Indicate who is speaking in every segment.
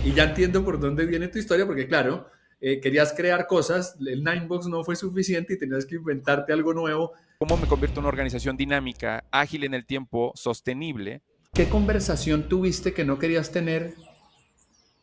Speaker 1: y ya entiendo por dónde viene tu historia, porque claro, querías crear cosas, el Ninebox no fue suficiente y tenías que inventarte algo nuevo.
Speaker 2: ¿Cómo me convierto en una organización dinámica, ágil en el tiempo, sostenible?
Speaker 1: ¿Qué conversación tuviste que no querías tener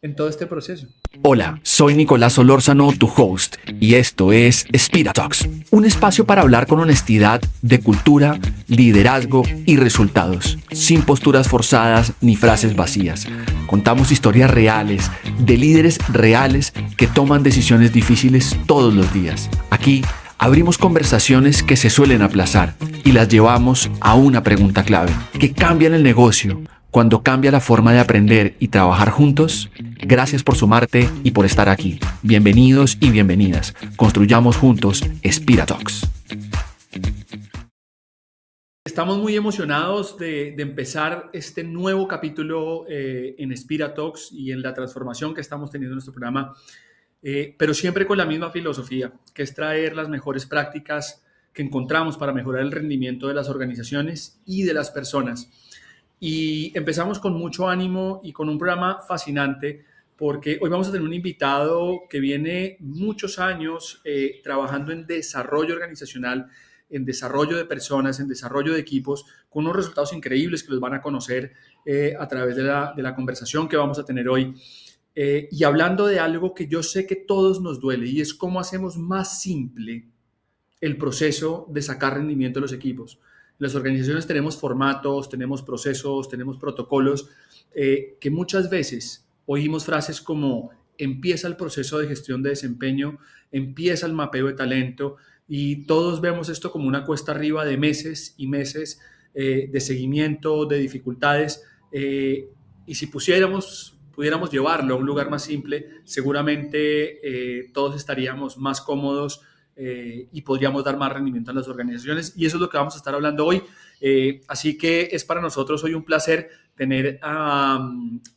Speaker 1: en todo este proceso?
Speaker 3: Hola, soy Nicolás Solórzano, tu host, y esto es Spira Talks, un espacio para hablar con honestidad de cultura, liderazgo y resultados, sin posturas forzadas ni frases vacías. Contamos historias reales de líderes reales que toman decisiones difíciles todos los días. Aquí abrimos conversaciones que se suelen aplazar y las llevamos a una pregunta clave, que cambian el negocio. Cuando cambia la forma de aprender y trabajar juntos, gracias por sumarte y por estar aquí. Bienvenidos y bienvenidas. Construyamos juntos Spira Talks.
Speaker 1: Estamos muy emocionados de empezar este nuevo capítulo en Spira Talks y en la transformación que estamos teniendo en nuestro programa, pero siempre con la misma filosofía, que es traer las mejores prácticas que encontramos para mejorar el rendimiento de las organizaciones y de las personas. Y empezamos con mucho ánimo y con un programa fascinante, porque hoy vamos a tener un invitado que viene muchos años trabajando en desarrollo organizacional, en desarrollo de personas, en desarrollo de equipos, con unos resultados increíbles que los van a conocer a través de la conversación que vamos a tener hoy. Y hablando de algo que yo sé que todos nos duele, y es cómo hacemos más simple el proceso de sacar rendimiento de los equipos. En las organizaciones tenemos formatos, tenemos procesos, tenemos protocolos, que muchas veces oímos frases como empieza el proceso de gestión de desempeño, empieza el mapeo de talento, y todos vemos esto como una cuesta arriba de meses y meses de seguimiento, de dificultades, y si pudiéramos llevarlo a un lugar más simple, seguramente todos estaríamos más cómodos y podríamos dar más rendimiento a las organizaciones, y eso es lo que vamos a estar hablando hoy. Así que es para nosotros hoy un placer tener a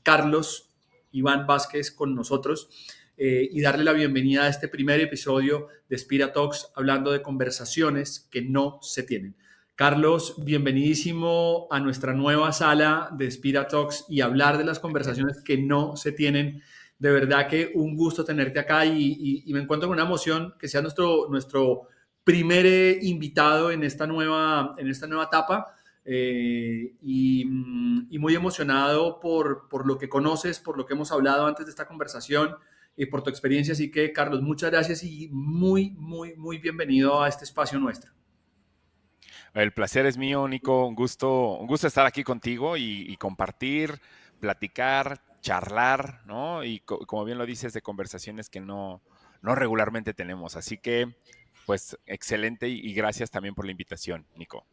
Speaker 1: Carlos Iván Vázquez con nosotros y darle la bienvenida a este primer episodio de Spira Talks, hablando de conversaciones que no se tienen. Carlos, bienvenidísimo a nuestra nueva sala de Spira Talks y hablar de las conversaciones que no se tienen. De verdad que un gusto tenerte acá y me encuentro con una emoción que sea nuestro primer invitado en esta nueva etapa, y muy emocionado por lo que conoces, por lo que hemos hablado antes de esta conversación y por tu experiencia. Así que, Carlos, muchas gracias y muy, muy, muy bienvenido a este espacio nuestro.
Speaker 2: El placer es mío, Nico. Un gusto estar aquí contigo y compartir, platicar, charlar, ¿no? Y como bien lo dices, de conversaciones que no regularmente tenemos. Así que, pues, excelente y gracias también por la invitación, Nico.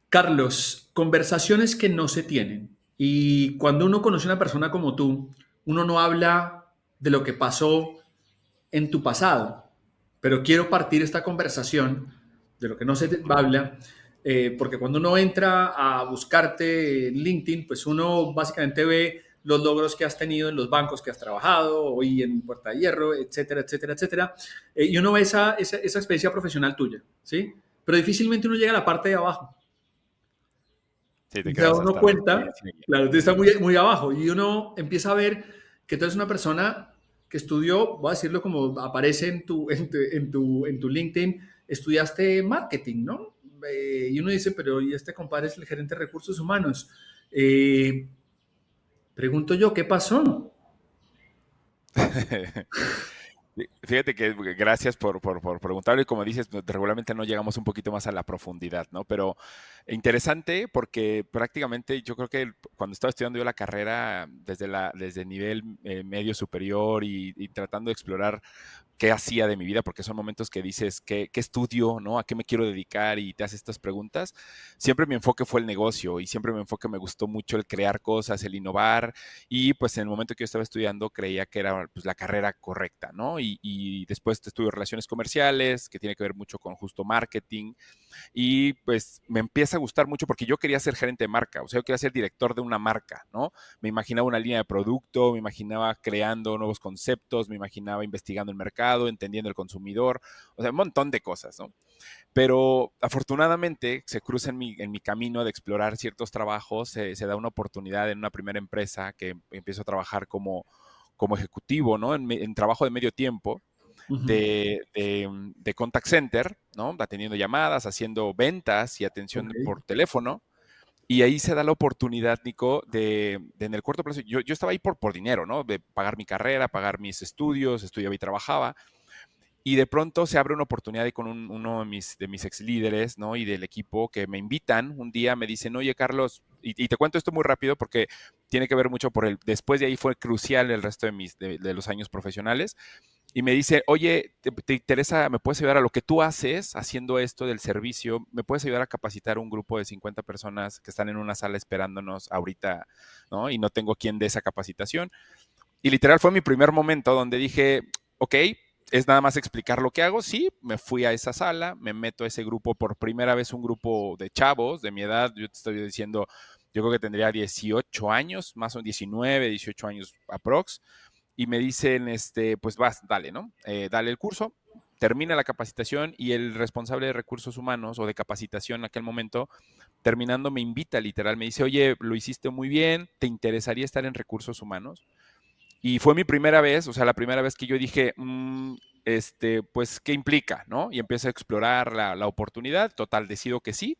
Speaker 1: Carlos, conversaciones que no se tienen. Y cuando uno conoce a una persona como tú, uno no habla de lo que pasó en tu pasado, pero quiero partir esta conversación de lo que no se habla, porque cuando uno entra a buscarte en LinkedIn, pues uno básicamente ve los logros que has tenido en los bancos que has trabajado, hoy en Puerta de Hierro, etcétera, etcétera, etcétera, y uno ve esa experiencia profesional tuya, ¿sí? Pero difícilmente uno llega a la parte de abajo.
Speaker 2: Sí, te
Speaker 1: Y se da
Speaker 2: quedas
Speaker 1: uno
Speaker 2: hasta la
Speaker 1: cuenta,
Speaker 2: insignia.
Speaker 1: claro, tú estás muy, muy abajo y uno empieza a ver que tú eres una persona que estudió, voy a decirlo como aparece en tu LinkedIn, estudiaste marketing, ¿no? Y uno dice, pero ¿y este compadre es el gerente de recursos humanos? Eh, Pregunto yo, ¿qué pasó?
Speaker 2: Fíjate que gracias por preguntarlo y como dices, regularmente no llegamos un poquito más a la profundidad, ¿no? Pero interesante porque prácticamente yo creo que cuando estaba estudiando yo la carrera desde nivel medio superior y tratando de explorar qué hacía de mi vida, porque son momentos que dices, ¿qué estudio, no? ¿A qué me quiero dedicar? Y te haces estas preguntas. Siempre mi enfoque fue el negocio y siempre mi enfoque me gustó mucho el crear cosas, el innovar y pues en el momento que yo estaba estudiando creía que era pues la carrera correcta, ¿no? Y después estudio relaciones comerciales, que tiene que ver mucho con justo marketing y pues me empieza a gustar mucho porque yo quería ser gerente de marca, o sea, yo quería ser director de una marca, ¿no? Me imaginaba una línea de producto, me imaginaba creando nuevos conceptos, me imaginaba investigando el mercado, mercado, entendiendo el consumidor, o sea, un montón de cosas, ¿no? Pero afortunadamente se cruza en mi camino de explorar ciertos trabajos, se da una oportunidad en una primera empresa que empiezo a trabajar como ejecutivo, ¿no? En trabajo de medio tiempo
Speaker 1: Ujú.
Speaker 2: de contact center, ¿no? Atendiendo llamadas, haciendo ventas y
Speaker 1: Ok.
Speaker 2: atención por teléfono. Y ahí se da la oportunidad, Nico, de en el corto plazo, yo estaba ahí por dinero, ¿no? De pagar mi carrera, pagar mis estudios, estudiaba y trabajaba. Y de pronto se abre una oportunidad ahí con uno de mis ex líderes, ¿no? Y del equipo que me invitan un día, me dicen, oye, Carlos, y te cuento esto muy rápido porque tiene que ver mucho después de ahí fue crucial el resto de los años profesionales. Y me dice, oye, ¿te interesa, me puedes ayudar a lo que tú haces haciendo esto del servicio? ¿Me puedes ayudar a capacitar un grupo de 50 personas que están en una sala esperándonos ahorita, ¿no? Y no tengo quien dé esa capacitación. Y literal fue mi primer momento donde dije, ok, es nada más explicar lo que hago. Sí, me fui a esa sala, me meto a ese grupo por primera vez, un grupo de chavos de mi edad. Yo te estoy diciendo, yo creo que tendría 18 años, más o menos 19, 18 años aprox. Y me dicen, pues vas, dale, ¿no? Dale el curso, termina la capacitación y el responsable de recursos humanos o de capacitación en aquel momento, terminando, me invita literal, me dice, oye, lo hiciste muy bien, ¿te interesaría estar en recursos humanos? Y fue mi primera vez, o sea, la primera vez que yo dije, pues, ¿qué implica? ¿No? Y empiezo a explorar la oportunidad, total, decido que sí.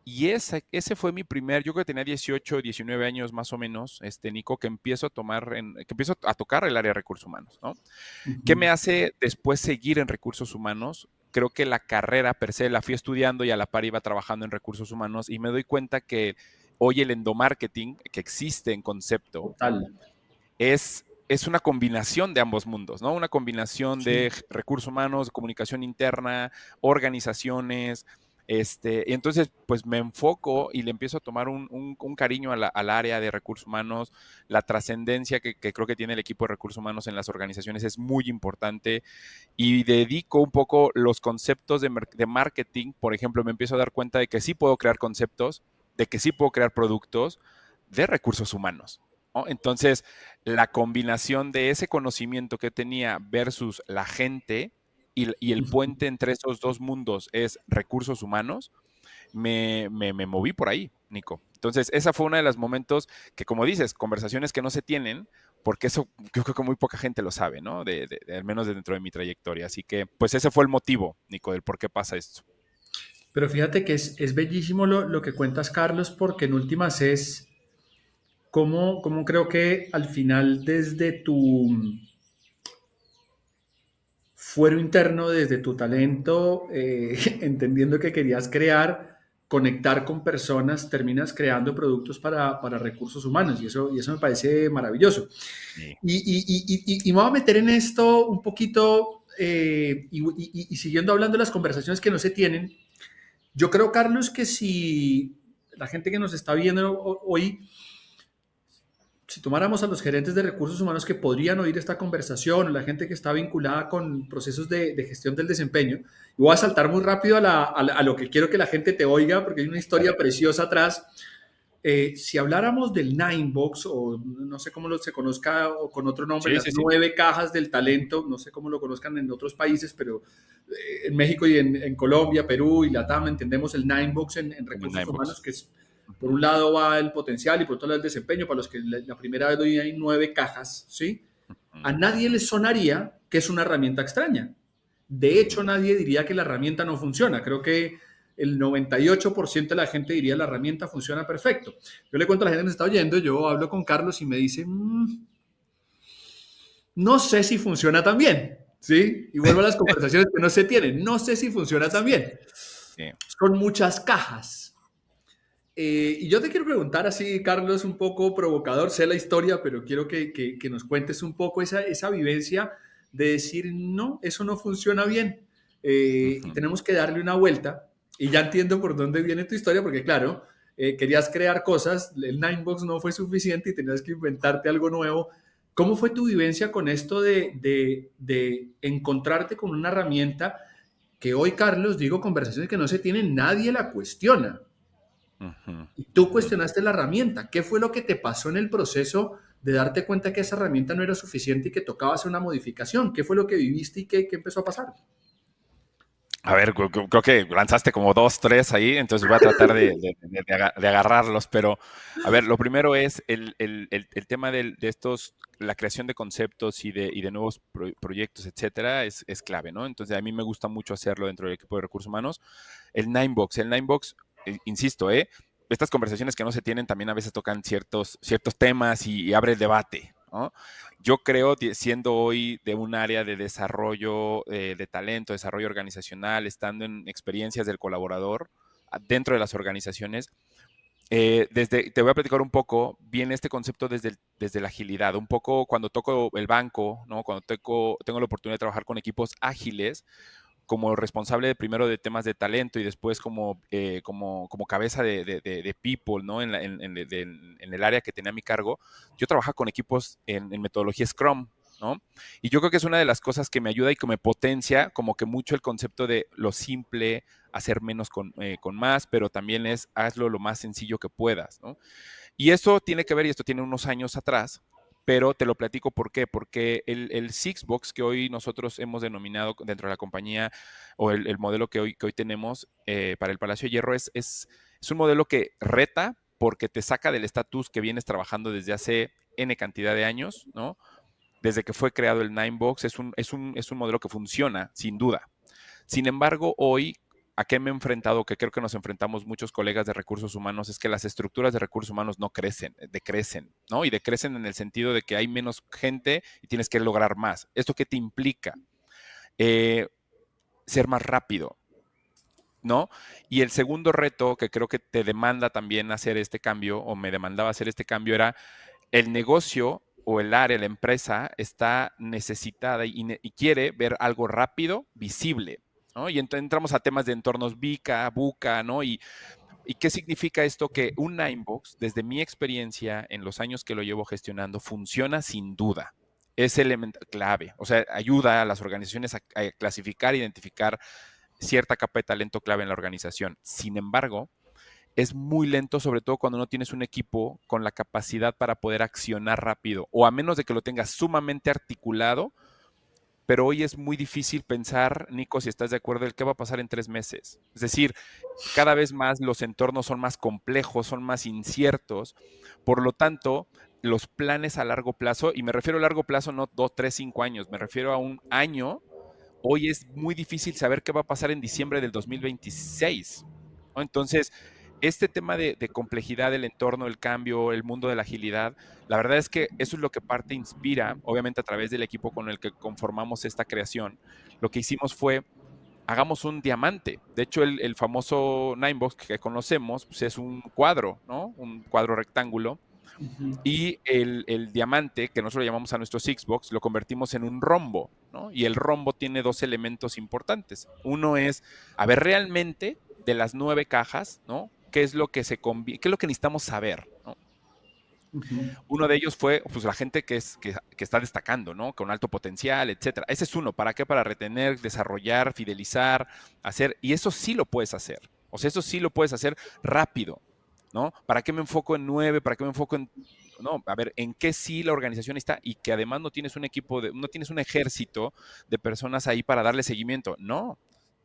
Speaker 2: Y ese fue mi primer, yo creo que tenía 18, 19 años más o menos, Nico, que empiezo a tocar el área de recursos humanos, ¿no? ¿Qué
Speaker 1: Ujú.
Speaker 2: me hace después seguir en recursos humanos? Creo que la carrera per se la fui estudiando y a la par iba trabajando en recursos humanos y me doy cuenta que hoy el endomarketing que existe en concepto,
Speaker 1: Total.
Speaker 2: ¿no? Es una combinación de ambos mundos, ¿no? Una combinación
Speaker 1: Sí.
Speaker 2: de recursos humanos, comunicación interna, organizaciones. Y entonces, pues me enfoco y le empiezo a tomar un cariño al área de recursos humanos. La trascendencia que creo que tiene el equipo de recursos humanos en las organizaciones es muy importante y dedico un poco los conceptos de marketing. Por ejemplo, me empiezo a dar cuenta de que sí puedo crear conceptos, de que sí puedo crear productos de recursos humanos, ¿no? Entonces, la combinación de ese conocimiento que tenía versus la gente y el
Speaker 1: Ujú.
Speaker 2: puente entre esos dos mundos es recursos humanos, me moví por ahí, Nico. Entonces, esa fue uno de los momentos que, como dices, conversaciones que no se tienen, porque eso yo creo que muy poca gente lo sabe, ¿no? Al menos dentro de mi trayectoria. Así que, pues ese fue el motivo, Nico, del por qué pasa esto.
Speaker 1: Pero fíjate que es bellísimo lo que cuentas, Carlos, porque en últimas es cómo creo que al final desde tu fuero interno, desde tu talento, entendiendo que querías crear, conectar con personas, terminas creando productos para recursos humanos y eso me parece maravilloso.
Speaker 2: Sí.
Speaker 1: Y me voy a meter en esto un poquito y siguiendo hablando de las conversaciones que no se tienen, yo creo, Carlos, que si la gente que nos está viendo hoy, si tomáramos a los gerentes de recursos humanos que podrían oír esta conversación, o la gente que está vinculada con procesos de gestión del desempeño, y voy a saltar muy rápido a lo que quiero que la gente te oiga, porque hay una historia preciosa atrás. Si habláramos del Nine Box, o no sé cómo se conozca, o con otro nombre,
Speaker 2: Sí,
Speaker 1: las
Speaker 2: sí, sí.
Speaker 1: 9 cajas del talento, no sé cómo lo conozcan en otros países, pero en México y en Colombia, Perú y Latam entendemos el Nine Box en
Speaker 2: Como el
Speaker 1: recursos humanos,
Speaker 2: Ninebox.
Speaker 1: que es, por un lado va el potencial y por otro lado el desempeño, para los que la primera vez hoy hay 9 cajas, ¿sí? A nadie le sonaría que es una herramienta extraña. De hecho, nadie diría que la herramienta no funciona. Creo que el 98% de la gente diría la herramienta funciona perfecto. Yo le cuento a la gente que nos está oyendo, yo hablo con Carlos y me dice, no sé si funciona tan bien, ¿sí? Y vuelvo a las conversaciones que no se tienen, no sé si funciona tan bien.
Speaker 2: Sí.
Speaker 1: Son muchas cajas. Y yo te quiero preguntar así, Carlos, un poco provocador, sé la historia, pero quiero que nos cuentes un poco esa vivencia de decir, no, eso no funciona bien y
Speaker 2: Ujú.
Speaker 1: tenemos que darle una vuelta. Y ya entiendo por dónde viene tu historia, porque claro, querías crear cosas, el Ninebox no fue suficiente y tenías que inventarte algo nuevo. ¿Cómo fue tu vivencia con esto de encontrarte con una herramienta que hoy, Carlos, digo, conversaciones que no se tienen, nadie la cuestiona?
Speaker 2: Ujú.
Speaker 1: Y tú
Speaker 2: Ujú.
Speaker 1: cuestionaste la herramienta. ¿Qué fue lo que te pasó en el proceso de darte cuenta que esa herramienta no era suficiente y que tocaba hacer una modificación? ¿Qué fue lo que viviste y qué empezó a pasar?
Speaker 2: A ver, creo que lanzaste como dos, tres ahí, entonces voy a tratar de agarrarlos, pero a ver, lo primero es el tema de estos, la creación de conceptos y de nuevos proyectos, etcétera, es clave, ¿no? Entonces a mí me gusta mucho hacerlo dentro del equipo de recursos humanos. El Ninebox, insisto, estas conversaciones que no se tienen también a veces tocan ciertos temas y abre el debate, ¿no? Yo creo, siendo hoy de un área de desarrollo de talento, desarrollo organizacional, estando en experiencias del colaborador dentro de las organizaciones, te voy a platicar un poco, viene este concepto desde la agilidad, un poco cuando toco el banco, ¿no? Cuando tengo la oportunidad de trabajar con equipos ágiles, como responsable primero de temas de talento y después como cabeza de people, ¿no? En el área que tenía a mi cargo, yo trabajaba con equipos en metodología Scrum, ¿no? Y yo creo que es una de las cosas que me ayuda y que me potencia como que mucho el concepto de lo simple, hacer menos con más, pero también es hazlo lo más sencillo que puedas, ¿no? Y esto tiene que ver, y esto tiene unos años atrás, pero te lo platico por qué. Porque el Sixbox que hoy nosotros hemos denominado dentro de la compañía, o el modelo que hoy tenemos para el Palacio de Hierro, es un modelo que reta porque te saca del estatus que vienes trabajando desde hace N cantidad de años, ¿no? Desde que fue creado el Ninebox, es un modelo que funciona, sin duda. Sin embargo, hoy, ¿a qué me he enfrentado? Que creo que nos enfrentamos muchos colegas de recursos humanos, es que las estructuras de recursos humanos no crecen, decrecen, ¿no? Y decrecen en el sentido de que hay menos gente y tienes que lograr más. ¿Esto qué te implica? Eh, Ser más rápido, ¿no? Y el segundo reto que creo que te demanda también hacer este cambio, o me demandaba hacer este cambio, era el negocio o el área, la empresa, está necesitada y quiere ver algo rápido, visible, ¿no? Y entonces entramos a temas de entornos VICA, BUCA, ¿no? ¿Y qué significa esto? Que un Ninebox, desde mi experiencia en los años que lo llevo gestionando, funciona sin duda. Es elemento clave, o sea, ayuda a las organizaciones a clasificar, identificar cierta capa de talento clave en la organización. Sin embargo, es muy lento, sobre todo cuando no tienes un equipo con la capacidad para poder accionar rápido, o a menos de que lo tengas sumamente articulado. Pero hoy es muy difícil pensar, Nico, si estás de acuerdo, el qué va a pasar en 3 meses. Es decir, cada vez más los entornos son más complejos, son más inciertos. Por lo tanto, los planes a largo plazo, y me refiero a largo plazo, no 2, 3, 5 años, me refiero a un año. Hoy es muy difícil saber qué va a pasar en diciembre del 2026, ¿no? Entonces, este tema de complejidad del entorno, el cambio, el mundo de la agilidad, la verdad es que eso es lo que parte inspira, obviamente a través del equipo con el que conformamos esta creación. Lo que hicimos fue, hagamos un diamante. De hecho, el famoso Ninebox que conocemos, pues es un cuadro, ¿no? Un cuadro rectángulo.
Speaker 1: Ujú.
Speaker 2: Y el diamante, que nosotros lo llamamos a nuestro Sixbox, lo convertimos en un rombo, ¿no? Y el rombo tiene dos elementos importantes. Uno es, a ver, realmente de las 9 cajas, ¿no? ¿Qué es lo que qué es lo que necesitamos saber, ¿no?
Speaker 1: Ujú.
Speaker 2: Uno de ellos fue, pues, la gente que está destacando, ¿no? Con alto potencial, etcétera. Ese es uno. ¿Para qué? Para retener, desarrollar, fidelizar, hacer. Y eso sí lo puedes hacer. O sea, eso sí lo puedes hacer rápido, ¿no? ¿Para qué me enfoco en 9? ¿Para qué me enfoco en...? No, a ver, ¿en qué sí la organización está? Y que además no tienes un equipo, no tienes un ejército de personas ahí para darle seguimiento. No,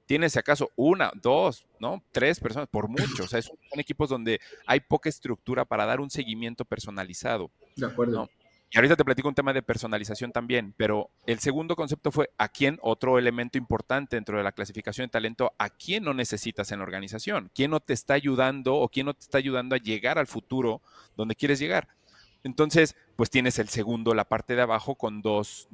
Speaker 2: tienes si acaso una, dos, ¿no? 3 personas, por mucho. O sea, son equipos donde hay poca estructura para dar un seguimiento personalizado,
Speaker 1: De acuerdo.
Speaker 2: ¿no? Y ahorita te platico un tema de personalización también, pero el segundo concepto fue a quién, otro elemento importante dentro de la clasificación de talento, a quién no necesitas en la organización, quién no te está ayudando o quién no te está ayudando a llegar al futuro donde quieres llegar. Entonces, pues tienes el segundo, la parte de abajo, con dos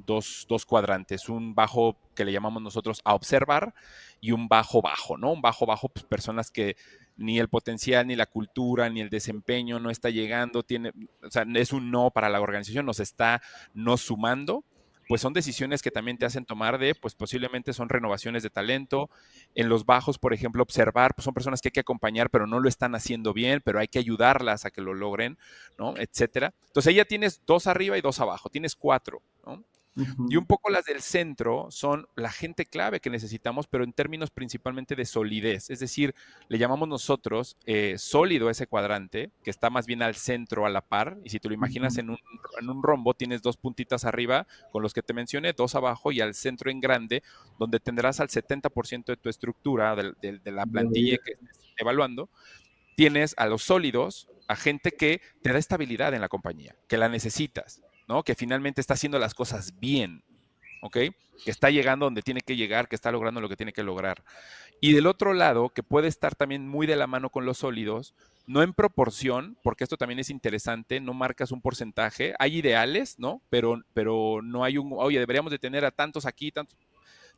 Speaker 2: cuadrantes. Un bajo que le llamamos nosotros a observar y un bajo bajo, ¿no? Un bajo bajo, pues personas que ni el potencial, ni la cultura, ni el desempeño no está llegando, o sea, es un no para la organización, nos está no sumando. Pues son decisiones que también te hacen tomar pues posiblemente son renovaciones de talento. En los bajos, por ejemplo, observar, pues son personas que hay que acompañar, pero no lo están haciendo bien, pero hay que ayudarlas a que lo logren, ¿no? Etcétera. Entonces ahí ya tienes 2 arriba y 2 abajo, tienes 4, ¿no? Y un
Speaker 1: Ujú.
Speaker 2: poco las del centro son la gente clave que necesitamos, pero en términos principalmente de solidez. Es decir, le llamamos nosotros sólido ese cuadrante, que está más bien al centro, a la par. Y si te lo imaginas
Speaker 1: Ujú.
Speaker 2: en un rombo, tienes dos puntitas arriba con los que te mencioné, dos abajo y al centro en grande, donde tendrás al 70% de tu estructura, de la
Speaker 1: De
Speaker 2: plantilla
Speaker 1: vida.
Speaker 2: que estés evaluando. Tienes a los sólidos, a gente que te da estabilidad en la compañía, que la necesitas, ¿no? Que finalmente está haciendo las cosas bien, ¿ok? Que está llegando donde tiene que llegar, que está logrando lo que tiene que lograr. Y del otro lado, que puede estar también muy de la mano con los sólidos, no en proporción, porque esto también es interesante, no marcas un porcentaje, hay ideales, ¿no? Pero no hay oye, deberíamos de tener a tantos aquí, tantos,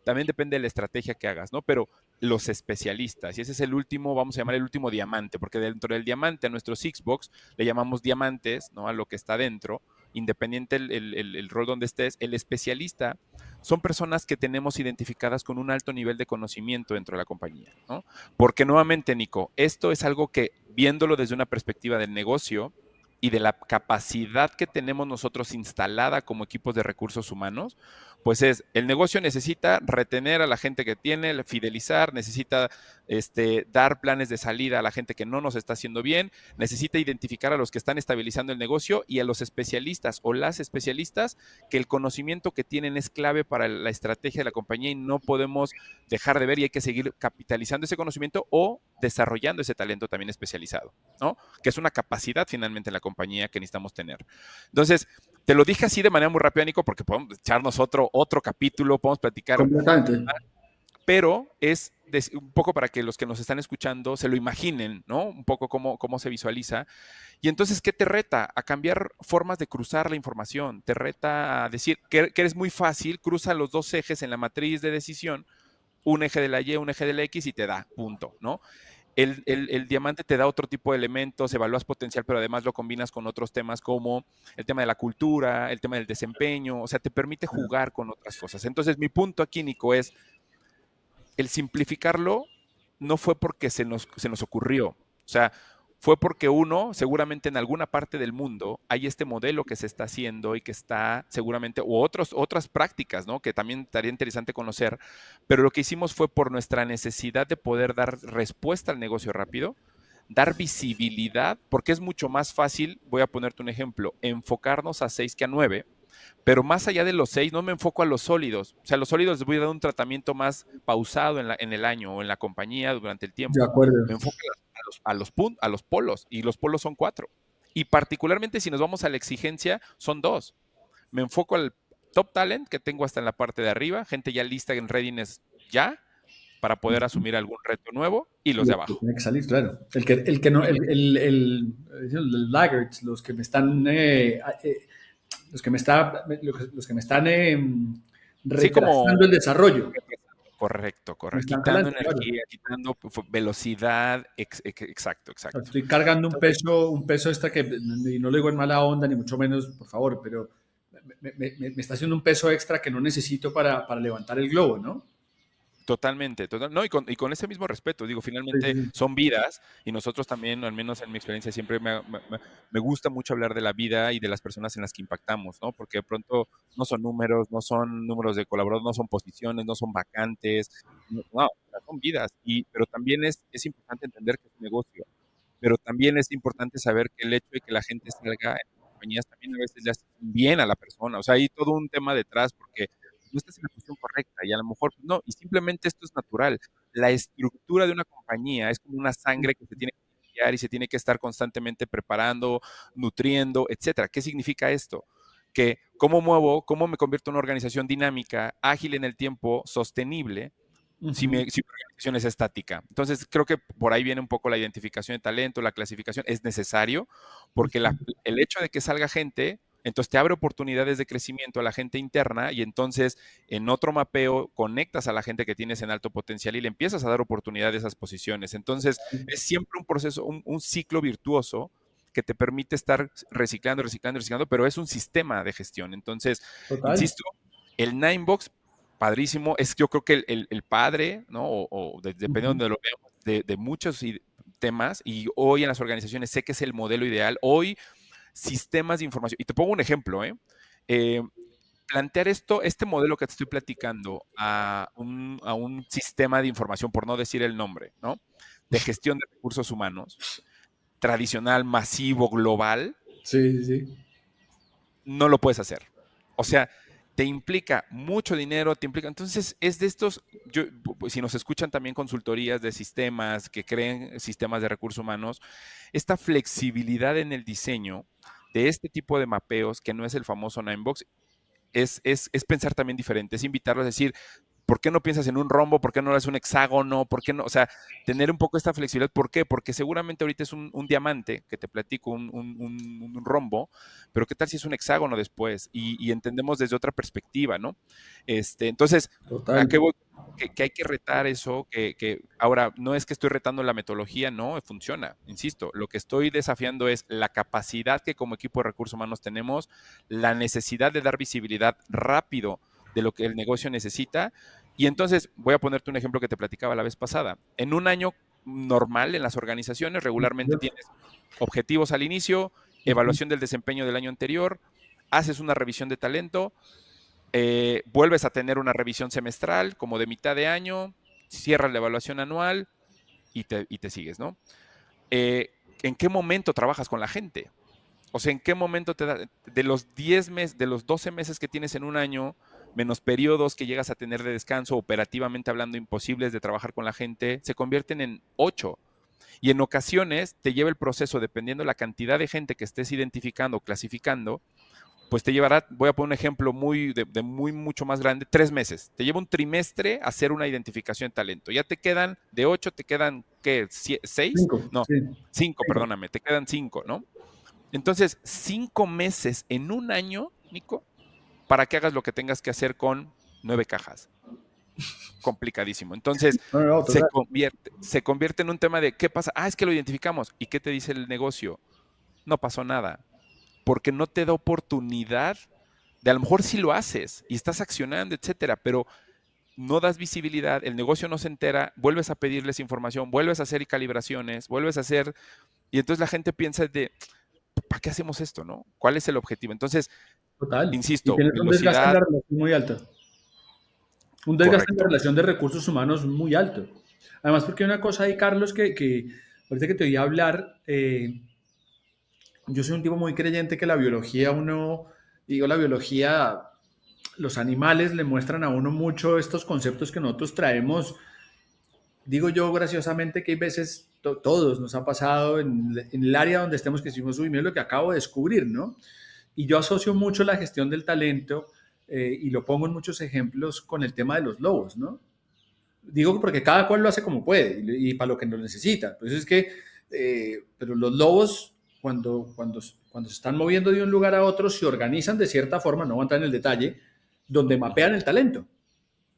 Speaker 2: también depende de la estrategia que hagas, ¿no? Pero los especialistas, y ese es el último, vamos a llamar el último diamante, porque dentro del diamante a nuestro Xbox le llamamos diamantes, ¿no? A lo que está dentro, independiente el rol donde estés, el especialista son personas que tenemos identificadas con un alto nivel de conocimiento dentro de la compañía, ¿no? Porque nuevamente, Nico, esto es algo que viéndolo desde una perspectiva del negocio y de la capacidad que tenemos nosotros instalada como equipos de recursos humanos, pues el negocio necesita retener a la gente que tiene, fidelizar, necesita dar planes de salida a la gente que no nos está haciendo bien, necesita identificar a los que están estabilizando el negocio y a los especialistas o las especialistas que el conocimiento que tienen es clave para la estrategia de la compañía y no podemos dejar de ver y hay que seguir capitalizando ese conocimiento o desarrollando ese talento también especializado, ¿no? Que es una capacidad finalmente en la compañía que necesitamos tener. Entonces, te lo dije así de manera muy rápida, Nico, porque podemos echarnos otro capítulo, podemos platicar,
Speaker 1: Completamente.
Speaker 2: pero es un poco para que los que nos están escuchando se lo imaginen, ¿no? Un poco cómo se visualiza. Y entonces, ¿qué te reta? A cambiar formas de cruzar la información. Te reta a decir que eres muy fácil, cruza los dos ejes en la matriz de decisión, un eje de la Y, un eje de la X y te da, punto, ¿no? El diamante te da otro tipo de elementos, evalúas potencial, pero además lo combinas con otros temas como el tema de la cultura, el tema del desempeño, o sea, te permite jugar con otras cosas. Entonces, mi punto aquí, Nico, es el simplificarlo no fue porque se nos ocurrió, o sea, fue porque uno, seguramente en alguna parte del mundo, hay este modelo que se está haciendo y que está seguramente, u otras prácticas, ¿no? Que también estaría interesante conocer, pero lo que hicimos fue por nuestra necesidad de poder dar respuesta al negocio rápido, dar visibilidad, porque es mucho más fácil, voy a ponerte un ejemplo, enfocarnos a 6 que a 9, pero más allá de los 6, no me enfoco a los sólidos. O sea, a los sólidos les voy a dar un tratamiento más pausado en el año o en la compañía durante el
Speaker 1: De
Speaker 2: tiempo.
Speaker 1: acuerdo.
Speaker 2: Me enfoco a los polos, y los polos son 4. Y particularmente si nos vamos a la exigencia, son 2. Me enfoco al top talent que tengo hasta en la parte de arriba, gente ya lista en readiness ya, para poder asumir algún reto nuevo, y
Speaker 1: Y
Speaker 2: los de
Speaker 1: el que
Speaker 2: abajo.
Speaker 1: tiene que salir, claro. El que no,
Speaker 2: Y
Speaker 1: el laggards, los que me están, los que me están
Speaker 2: sí, como
Speaker 1: retrasando el desarrollo,
Speaker 2: correcto,
Speaker 1: me
Speaker 2: correcto.
Speaker 1: están
Speaker 2: Quitando
Speaker 1: jalando, claro.
Speaker 2: energía, quitando velocidad, exacto,
Speaker 1: O sea,
Speaker 2: exacto.
Speaker 1: estoy cargando
Speaker 2: Entonces,
Speaker 1: un peso extra que, y no lo digo en mala onda, ni mucho menos, por favor, pero me está haciendo un peso extra que no necesito para levantar el globo, ¿no?
Speaker 2: totalmente, no, y con ese mismo respeto, digo,
Speaker 1: Sí,
Speaker 2: finalmente
Speaker 1: sí,
Speaker 2: son vidas y nosotros también, al menos en mi experiencia, siempre me gusta mucho hablar de la vida y de las personas en las que impactamos, ¿no? Porque de pronto no son números, no son números de colaboradores, no son posiciones, no son vacantes, no, o sea, son vidas, pero también es importante entender que es un negocio, pero también es importante saber que el hecho de que la gente salga en las compañías también a veces le hace bien a la persona, o sea, hay todo un tema detrás porque no estás en la posición correcta y a lo mejor pues, no, y simplemente esto es natural. La estructura de una compañía es como una sangre que se tiene que limpiar y se tiene que estar constantemente preparando, nutriendo, etcétera. ¿Qué significa esto? Que cómo me convierto en una organización dinámica, ágil en el tiempo, sostenible, si
Speaker 1: ujú,
Speaker 2: mi organización es estática. Entonces, creo que por ahí viene un poco la identificación de talento, la clasificación, es necesario, porque
Speaker 1: ujú.
Speaker 2: el hecho de que salga gente, entonces te abre oportunidades de crecimiento a la gente interna y entonces en otro mapeo conectas a la gente que tienes en alto potencial y le empiezas a dar oportunidad a esas posiciones. Entonces, es siempre un proceso, un ciclo virtuoso que te permite estar reciclando, reciclando, reciclando, pero es un sistema de gestión. Entonces,
Speaker 1: Total.
Speaker 2: insisto, el Ninebox padrísimo. Es yo creo que el padre, ¿no? Depende de
Speaker 1: Ujú.
Speaker 2: donde lo veamos, de muchos temas, y hoy en las organizaciones sé que es el modelo ideal. Hoy, sistemas de información. Y te pongo un ejemplo, ¿eh? plantear este modelo que te estoy platicando a un sistema de información, por no decir el nombre, ¿no? De gestión de recursos humanos, tradicional, masivo, global,
Speaker 1: Sí, sí, sí.
Speaker 2: no lo puedes hacer. O sea, te implica mucho dinero, te implica. Entonces, es de estos. Si nos escuchan también consultorías de sistemas que creen sistemas de recursos humanos, esta flexibilidad en el diseño de este tipo de mapeos, que no es el famoso Ninebox, es pensar también diferente, es invitarlos a decir, ¿por qué no piensas en un rombo? ¿Por qué no es un hexágono? ¿Por qué no? O sea, tener un poco esta flexibilidad. ¿Por qué? Porque seguramente ahorita es un diamante, que te platico, un rombo, pero ¿qué tal si es un hexágono después? Y entendemos desde otra perspectiva, ¿no? Entonces, ¿a
Speaker 1: Total.
Speaker 2: qué voy? Que hay que retar eso, ahora no es que estoy retando la metodología, no, funciona, insisto, lo que estoy desafiando es la capacidad que como equipo de recursos humanos tenemos, la necesidad de dar visibilidad rápido de lo que el negocio necesita. Y entonces, voy a ponerte un ejemplo que te platicaba la vez pasada. En un año normal en las organizaciones, regularmente tienes objetivos al inicio,
Speaker 1: Ujú.
Speaker 2: evaluación del desempeño del año anterior, haces una revisión de talento, vuelves a tener una revisión semestral como de mitad de año, cierras la evaluación anual y te sigues, ¿no? ¿En qué momento trabajas con la gente? O sea, ¿en qué momento te da, de los 10 meses, de los 12 meses que tienes en un año, menos periodos que llegas a tener de descanso, operativamente hablando, imposibles de trabajar con la gente, se convierten en 8? Y en ocasiones te lleva el proceso, dependiendo de la cantidad de gente que estés identificando o clasificando, pues te llevará, voy a poner un ejemplo de muy mucho más grande, 3 meses. Te lleva un trimestre hacer una identificación de talento. Ya te quedan, de 8 te quedan, ¿qué? ¿6?
Speaker 1: 5,
Speaker 2: No,
Speaker 1: sí.
Speaker 2: 5,
Speaker 1: 5.
Speaker 2: perdóname, te quedan 5, ¿no? Entonces, 5 meses en un año, Nico, para que hagas lo que tengas que hacer con 9 cajas. Complicadísimo. Entonces,
Speaker 1: No, no, no, total.
Speaker 2: se convierte en un tema de, ¿qué pasa? Ah, es que lo identificamos. ¿Y qué te dice el negocio? No pasó nada, porque no te da oportunidad de, a lo mejor sí lo haces y estás accionando, etcétera, pero no das visibilidad, el negocio no se entera, vuelves a pedirles información, vuelves a hacer calibraciones, vuelves a hacer, y entonces la gente piensa de, ¿para qué hacemos esto, no? ¿Cuál es el objetivo? Entonces,
Speaker 1: Total. Y
Speaker 2: insisto,
Speaker 1: tienes un desgaste en
Speaker 2: velocidad,
Speaker 1: la relación muy alto. Un desgaste en la
Speaker 2: correcto.
Speaker 1: relación de recursos humanos muy alto. Además, porque hay una cosa ahí, Carlos, que ahorita que te oí hablar, yo soy un tipo muy creyente que la biología, digo, la biología, los animales le muestran a uno mucho estos conceptos que nosotros traemos. Digo yo graciosamente que hay veces, todos nos ha pasado en el área donde estemos que decimos, uy, mira lo que acabo de descubrir, ¿no? Y yo asocio mucho la gestión del talento y lo pongo en muchos ejemplos con el tema de los lobos, ¿no? Digo porque cada cual lo hace como puede y para lo que lo necesita. Pues es que, pero los lobos, cuando se están moviendo de un lugar a otro, se organizan de cierta forma, no voy a entrar en el detalle, donde
Speaker 2: Ujú,
Speaker 1: mapean el talento.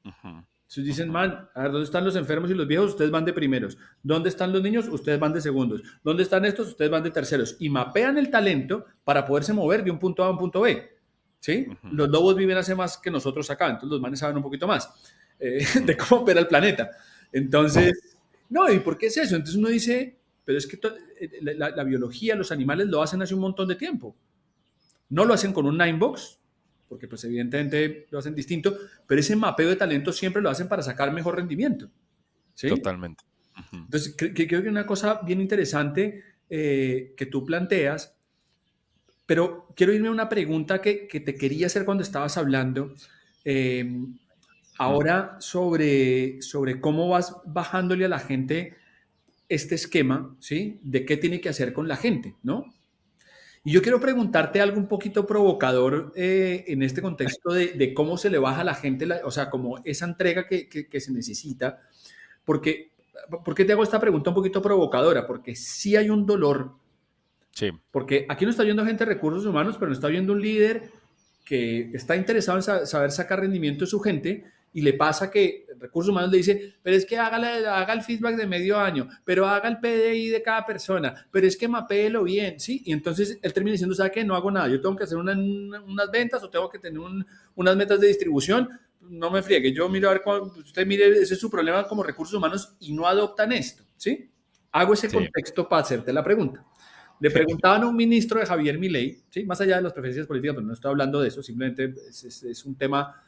Speaker 2: ujú,
Speaker 1: Entonces dicen,
Speaker 2: ujú,
Speaker 1: man, a ver, ¿dónde están los enfermos y los viejos? Ustedes van de primeros. ¿Dónde están los niños? Ustedes van de segundos. ¿Dónde están estos? Ustedes van de terceros. Y mapean el talento para poderse mover de un punto A a un punto B. ¿Sí?
Speaker 2: ujú,
Speaker 1: Los lobos viven hace más que nosotros acá, entonces los manes saben un poquito más
Speaker 2: ujú.
Speaker 1: de cómo opera el planeta. Entonces, no, ¿y por qué es eso? Entonces uno dice, pero es que la biología, los animales lo hacen hace un montón de tiempo. No lo hacen con un Ninebox, porque pues evidentemente lo hacen distinto, pero ese mapeo de talento siempre lo hacen para sacar mejor rendimiento. ¿Sí?
Speaker 2: Totalmente. Ujú,
Speaker 1: Entonces, creo que una cosa bien interesante que tú planteas, pero quiero irme a una pregunta que te quería hacer cuando estabas hablando, eh,
Speaker 2: ujú.
Speaker 1: ahora sobre cómo vas bajándole a la gente este esquema, ¿sí? De qué tiene que hacer con la gente, ¿no? Y yo quiero preguntarte algo un poquito provocador en este contexto de cómo se le baja a la gente, o sea, como esa entrega que se necesita, porque, ¿por qué te hago esta pregunta un poquito provocadora? Porque sí hay un dolor,
Speaker 2: Sí,
Speaker 1: porque aquí no está viendo gente de recursos humanos, pero no está viendo un líder que está interesado en saber sacar rendimiento de su gente y le pasa que recursos humanos le dice, pero es que haga el feedback de medio año, pero haga el PDI de cada persona, pero es que mapeelo bien, ¿sí? Y entonces él termina diciendo, ¿sabe qué? No hago nada, yo tengo que hacer unas ventas o tengo que tener unas metas de distribución, no me friegue, yo miro a ver, usted mire, ese es su problema como recursos humanos y no adoptan esto, ¿sí? Hago ese
Speaker 2: sí.
Speaker 1: contexto para hacerte la pregunta. Le preguntaban a un ministro de Javier Milei, ¿sí? Más allá de las preferencias políticas, pero no estoy hablando de eso, simplemente es un tema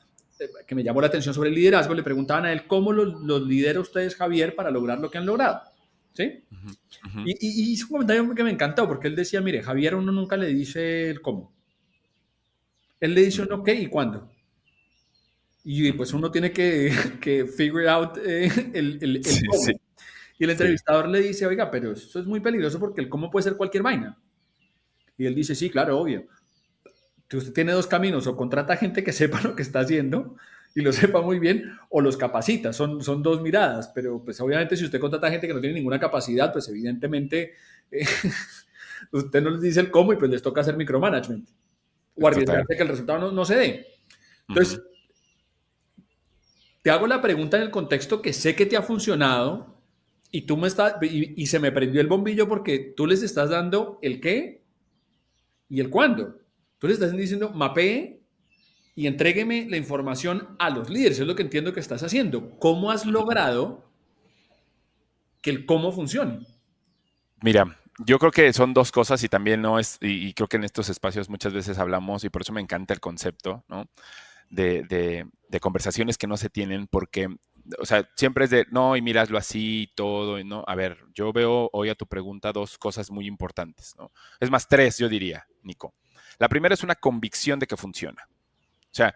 Speaker 1: que me llamó la atención sobre el liderazgo. Le preguntaban a él cómo los lidera ustedes, Javier, para lograr lo que han logrado. ¿Sí?
Speaker 2: Ujú, ujú.
Speaker 1: Y hizo un comentario que me encantó, porque él decía, mire, Javier uno nunca le dice el cómo. Él le dice uno qué y cuándo. Y pues uno tiene que figure out el
Speaker 2: Sí, sí,
Speaker 1: cómo. Y el
Speaker 2: sí.
Speaker 1: entrevistador le dice, oiga, pero eso es muy peligroso porque el cómo puede ser cualquier vaina. Y él dice, sí, claro, obvio. Que usted tiene dos caminos, o contrata gente que sepa lo que está haciendo y lo sepa muy bien, o los capacita. Son dos miradas, pero pues obviamente si usted contrata gente que no tiene ninguna capacidad, pues evidentemente usted no les dice el cómo y pues les toca hacer micromanagement o
Speaker 2: Total.
Speaker 1: arriesgarse que el resultado no se dé.
Speaker 2: Ujú.
Speaker 1: Entonces, te hago la pregunta en el contexto que sé que te ha funcionado y tú me estás y se me prendió el bombillo porque tú les estás dando el qué y el cuándo. Tú les estás diciendo mapee y entrégueme la información a los líderes. Es lo que entiendo que estás haciendo. ¿Cómo has logrado que el cómo funcione?
Speaker 2: Mira, yo creo que son dos cosas y también no es, y creo que en estos espacios muchas veces hablamos y por eso me encanta el concepto, ¿no? De conversaciones que no se tienen porque, o sea, siempre es de, no, y míraslo así y todo, y no. A ver, yo veo hoy a tu pregunta dos cosas muy importantes, ¿no? Es más, tres, yo diría, Nico. La primera es una convicción de que funciona. O sea,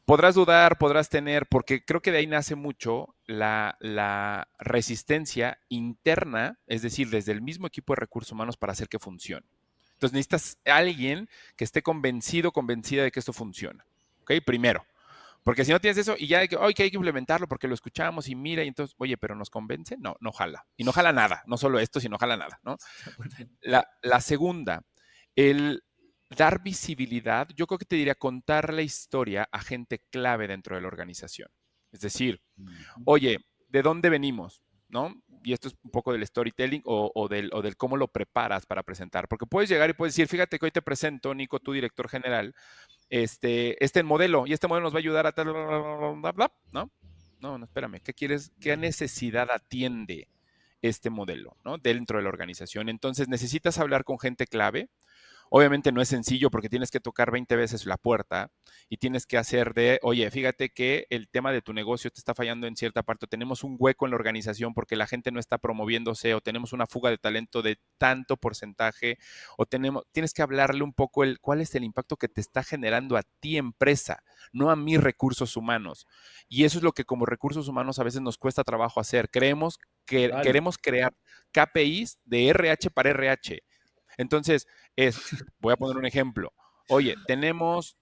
Speaker 2: podrás dudar, podrás tener, porque creo que de ahí nace mucho la resistencia interna, es decir, desde el mismo equipo de recursos humanos para hacer que funcione. Entonces necesitas a alguien que esté convencido, convencida de que esto funciona. ¿Ok? Primero. Porque si no tienes eso y ya que hay que implementarlo porque lo escuchamos y mira, y entonces, oye, pero ¿nos convence? No, no jala. Y no jala nada. No solo esto, sino jala nada, ¿no? La segunda, el dar visibilidad, yo creo que te diría contar la historia a gente clave dentro de la organización. Es decir, oye, ¿de dónde venimos? ¿No? Y esto es un poco del storytelling o del cómo lo preparas para presentar. Porque puedes llegar y puedes decir, fíjate que hoy te presento, Nico, tu director general, este modelo, y este modelo nos va a ayudar a tal, bla, bla, ¿no? No, no, espérame, ¿qué quieres? ¿Qué necesidad atiende este modelo, ¿no? Dentro de la organización? Entonces necesitas hablar con gente clave. Obviamente no es sencillo porque tienes que tocar 20 veces la puerta y tienes que hacer de, oye, fíjate que el tema de tu negocio te está fallando en cierta parte, o tenemos un hueco en la organización porque la gente no está promoviéndose, o tenemos una fuga de talento de tanto porcentaje, o tienes que hablarle un poco cuál es el impacto que te está generando a ti empresa, no a mis recursos humanos. Y eso es lo que como recursos humanos a veces nos cuesta trabajo hacer. Creemos que
Speaker 1: Total.
Speaker 2: queremos crear KPIs de RH para RH. Entonces, voy a poner un ejemplo. Oye, tenemos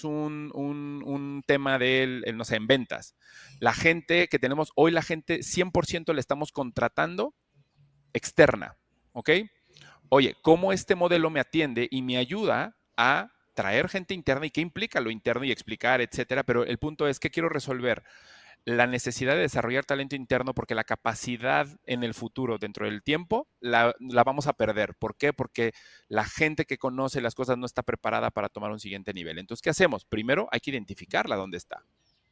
Speaker 2: un tema no sé, en ventas. La gente que tenemos, hoy la gente 100% la estamos contratando externa, ¿ok? Oye, ¿cómo este modelo me atiende y me ayuda a traer gente interna y qué implica lo interno y explicar, etcétera? Pero el punto es que quiero resolver la necesidad de desarrollar talento interno porque la capacidad en el futuro, dentro del tiempo, la vamos a perder. ¿Por qué? Porque la gente que conoce las cosas no está preparada para tomar un siguiente nivel. Entonces, ¿qué hacemos? Primero hay que identificarla dónde está.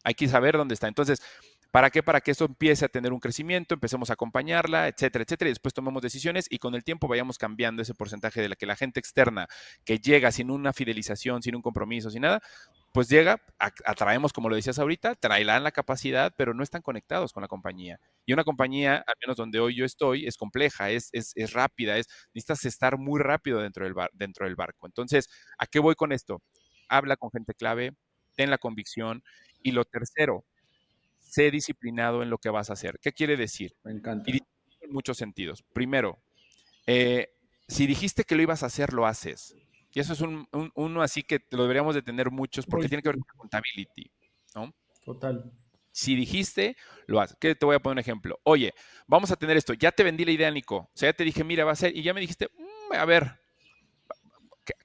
Speaker 2: Hay que saber dónde está. Entonces, ¿para qué? Para que esto empiece a tener un crecimiento, empecemos a acompañarla, etcétera, etcétera, y después tomemos decisiones y con el tiempo vayamos cambiando ese porcentaje de la que la gente externa que llega sin una fidelización, sin un compromiso, sin nada, pues llega, atraemos, como lo decías ahorita, traerán la capacidad, pero no están conectados con la compañía. Y una compañía, al menos donde hoy yo estoy, es compleja, es rápida, necesitas estar muy rápido dentro del barco. Entonces, ¿a qué voy con esto? Habla con gente clave, ten la convicción. Y lo tercero, sé disciplinado en lo que vas a hacer. ¿Qué quiere decir?
Speaker 1: Me
Speaker 2: Y
Speaker 1: encanta.
Speaker 2: disciplina en muchos sentidos. Primero, eh, si dijiste que lo ibas a hacer, lo haces. Y eso es uno así que lo deberíamos de tener muchos porque
Speaker 1: Uy,
Speaker 2: tiene que ver con accountability, ¿no?
Speaker 1: total.
Speaker 2: Si dijiste, lo haces. ¿Qué? Te voy a poner un ejemplo. Oye, vamos a tener esto. Ya te vendí la idea, Nico. O sea, ya te dije, mira, va a ser. Y ya me dijiste, a ver,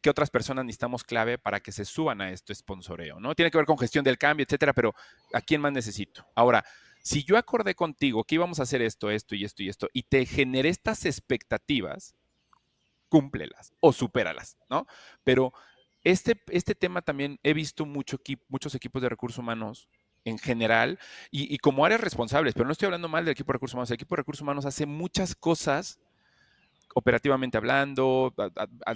Speaker 2: ¿qué otras personas necesitamos clave para que se suban a esto sponsoreo, ¿no? Tiene que ver con gestión del cambio, etcétera, pero ¿a quién más necesito? Ahora, si yo acordé contigo que íbamos a hacer esto, esto y esto y esto, y te generé estas expectativas, cúmplelas o supéralas, ¿no? Pero este tema también he visto muchos equipos de recursos humanos en general y como áreas responsables, pero no estoy hablando mal del equipo de recursos humanos. El equipo de recursos humanos hace muchas cosas operativamente hablando,